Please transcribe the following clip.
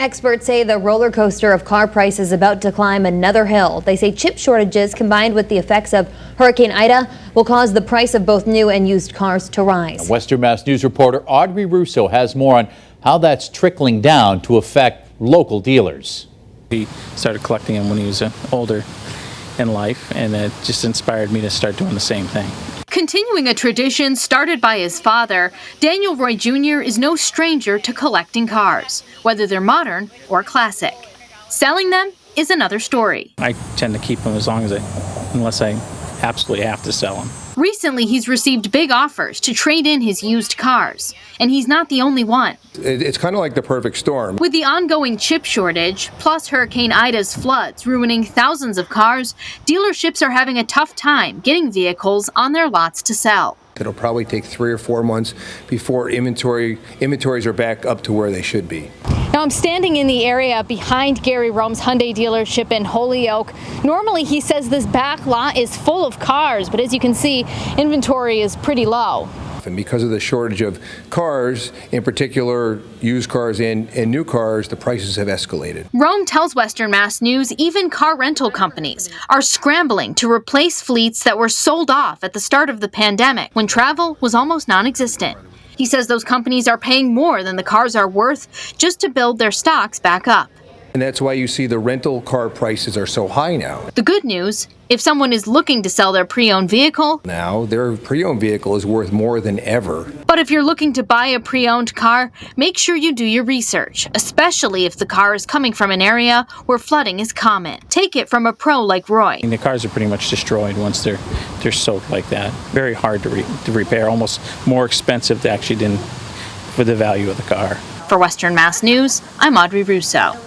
Experts say the roller coaster of car prices is about to climb another hill. They say chip shortages combined with the effects of Hurricane Ida will cause the price of both new and used cars to rise. Western Mass News reporter Audrey Russo has more on how that's trickling down to affect local dealers. He started collecting them when he was older in life, and it just inspired me to start doing the same thing. Continuing a tradition started by his father, Daniel Roy Jr. is no stranger to collecting cars, whether they're modern or classic. Selling them is another story. I tend to keep them unless I absolutely have to sell them. Recently, he's received big offers to trade in his used cars, and he's not the only one. It's kind of like the perfect storm. With the ongoing chip shortage, plus Hurricane Ida's floods ruining thousands of cars, dealerships are having a tough time getting vehicles on their lots to sell. It'll probably take 3 or 4 months before inventories are back up to where they should be. Now I'm standing in the area behind Gary Rome's Hyundai dealership in Holyoke. Normally he says this back lot is full of cars, but as you can see, inventory is pretty low. And because of the shortage of cars, in particular used cars and new cars, the prices have escalated. Rome tells Western Mass News even car rental companies are scrambling to replace fleets that were sold off at the start of the pandemic when travel was almost non-existent. He says those companies are paying more than the cars are worth just to build their stocks back up. And that's why you see the rental car prices are so high now. The good news, if someone is looking to sell their pre-owned vehicle, now their pre-owned vehicle is worth more than ever. But if you're looking to buy a pre-owned car, make sure you do your research, especially if the car is coming from an area where flooding is common. Take it from a pro like Roy. And the cars are pretty much destroyed once they're soaked like that. Very hard to repair, almost more expensive actually than for the value of the car. For Western Mass News, I'm Audrey Russo.